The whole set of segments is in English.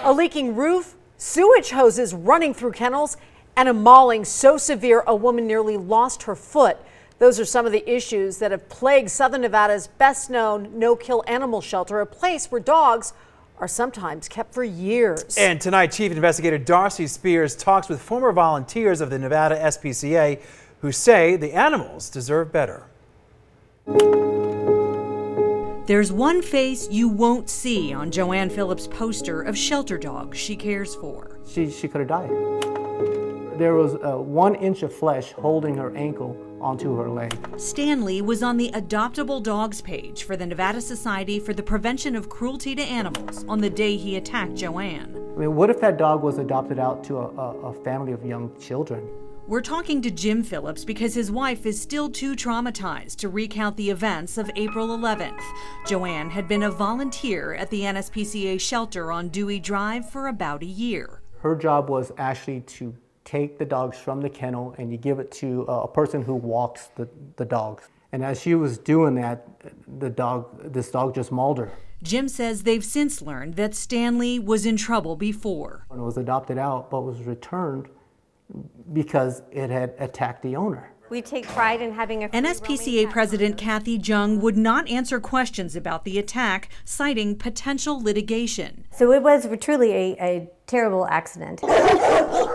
A leaking roof, sewage hoses running through kennels, and a mauling so severe a woman nearly lost her foot. Those are some of the issues that have plagued Southern Nevada's best known no-kill animal shelter, a place where dogs are sometimes kept for years. And tonight, Chief Investigator Darcy Spears talks with former volunteers of the Nevada SPCA who say the animals deserve better. There's one face you won't see on Joanne Phillips' poster of shelter dogs she cares for. She could have died. There was 1 inch of flesh holding her ankle onto her leg. Stanley was on the Adoptable Dogs page for the Nevada Society for the Prevention of Cruelty to Animals on the day he attacked Joanne. I mean, what if that dog was adopted out to a family of young children? We're talking to Jim Phillips because his wife is still too traumatized to recount the events of April 11th. Joanne had been a volunteer at the NSPCA shelter on Dewey Drive for about a year. Her job was actually to take the dogs from the kennel and you give it to a person who walks the dogs. And as she was doing that, this dog just mauled her. Jim says they've since learned that Stanley was in trouble before. It was adopted out, but was returned because it had attacked the owner. We take pride in having a NSPCA President Kathy Jung would not answer questions about the attack, citing potential litigation. So it was truly a terrible accident.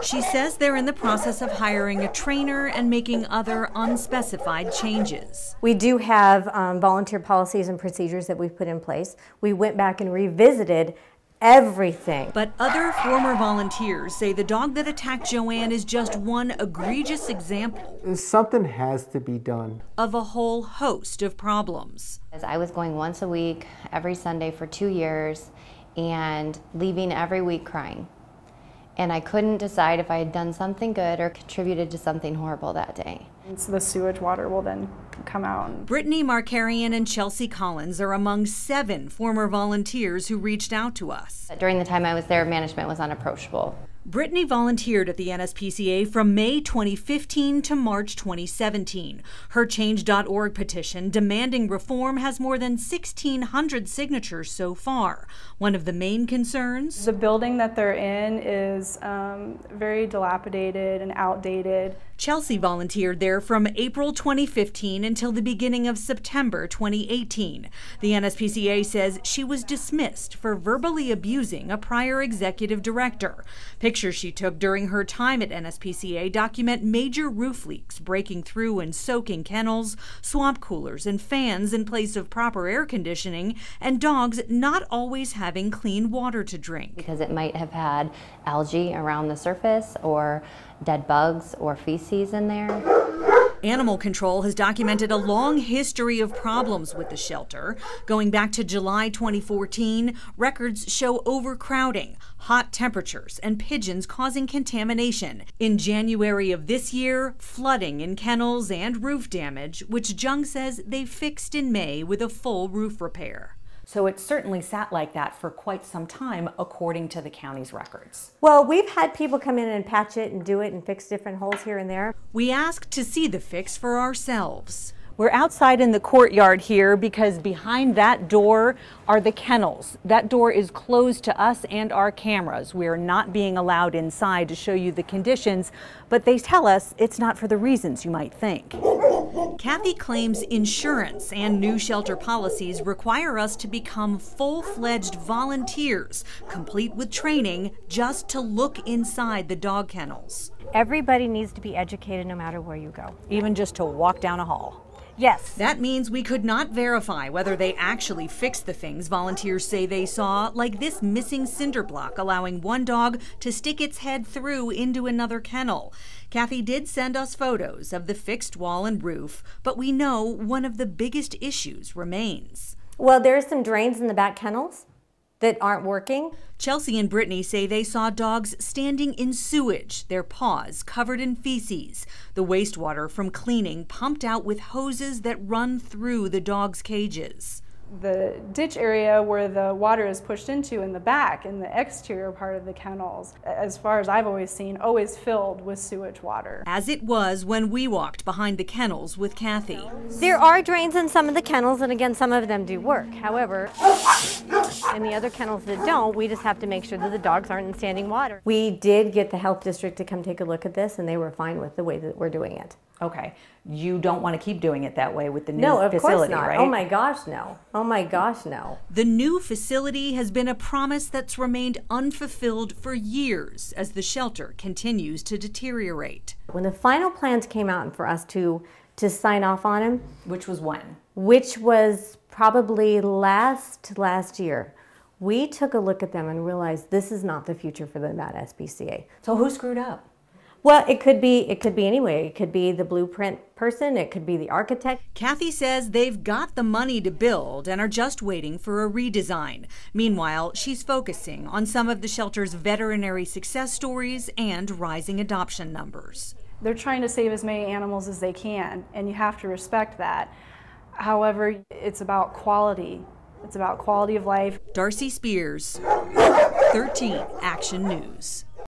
She says they're in the process of hiring a trainer and making other unspecified changes. We do have volunteer policies and procedures that we've put in place. We went back and revisited everything. But other former volunteers say the dog that attacked Joanne is just one egregious example. Something has to be done. Of a whole host of problems. I was going once a week, every Sunday for 2 years, and leaving every week crying. And I couldn't decide if I had done something good or contributed to something horrible that day. So the sewage water will then come out. Brittany Markarian and Chelsea Collins are among 7 former volunteers who reached out to us. During the time I was there, management was unapproachable. Brittany volunteered at the NSPCA from May 2015 to March 2017. Her Change.org petition demanding reform has more than 1,600 signatures so far. One of the main concerns? The building that they're in is very dilapidated and outdated. Chelsea volunteered there from April 2015 until the beginning of September 2018. The NSPCA says she was dismissed for verbally abusing a prior executive director. Pictures she took during her time at NSPCA document major roof leaks breaking through and soaking kennels, swamp coolers and fans in place of proper air conditioning, and dogs not always having clean water to drink. Because it might have had algae around the surface or dead bugs or feces in there. Animal Control has documented a long history of problems with the shelter. Going back to July 2014, records show overcrowding, hot temperatures, and pigeons causing contamination. In January of this year, flooding in kennels and roof damage, which Jung says they fixed in May with a full roof repair. So it certainly sat like that for quite some time, according to the county's records. Well, we've had people come in and patch it and do it and fix different holes here and there. We asked to see the fix for ourselves. We're outside in the courtyard here because behind that door are the kennels. That door is closed to us and our cameras. We are not being allowed inside to show you the conditions, but they tell us it's not for the reasons you might think. Kathy claims insurance and new shelter policies require us to become full-fledged volunteers, complete with training, just to look inside the dog kennels. Everybody needs to be educated no matter where you go. Even just to walk down a hall. Yes. That means we could not verify whether they actually fixed the things volunteers say they saw, like this missing cinder block allowing one dog to stick its head through into another kennel. Kathy did send us photos of the fixed wall and roof, but we know one of the biggest issues remains. Well, there's some drains in the back kennels that aren't working. Chelsea and Brittany say they saw dogs standing in sewage, their paws covered in feces. The wastewater from cleaning pumped out with hoses that run through the dogs' cages. The ditch area where the water is pushed into in the back, in the exterior part of the kennels, as far as I've always seen, always filled with sewage water. As it was when we walked behind the kennels with Kathy. There are drains in some of the kennels, and again, some of them do work. However, in the other kennels that don't, we just have to make sure that the dogs aren't in standing water. We did get the health district to come take a look at this, and they were fine with the way that we're doing it. Okay. You don't want to keep doing it that way with the new No, of facility, course not. right? Oh my gosh, no. Oh my gosh, no. The new facility has been a promise that's remained unfulfilled for years as the shelter continues to deteriorate. When the final plans came out and for us to sign off on them, Which was when? which was probably last year, we took a look at them and realized this is not the future for the Nevada SPCA. So who screwed up? Well, it could be anyway. It could be the blueprint person, it could be the architect. Kathy says they've got the money to build and are just waiting for a redesign. Meanwhile, she's focusing on some of the shelter's veterinary success stories and rising adoption numbers. They're trying to save as many animals as they can, and you have to respect that. However, it's about quality. It's about quality of life. Darcy Spears, 13 Action News.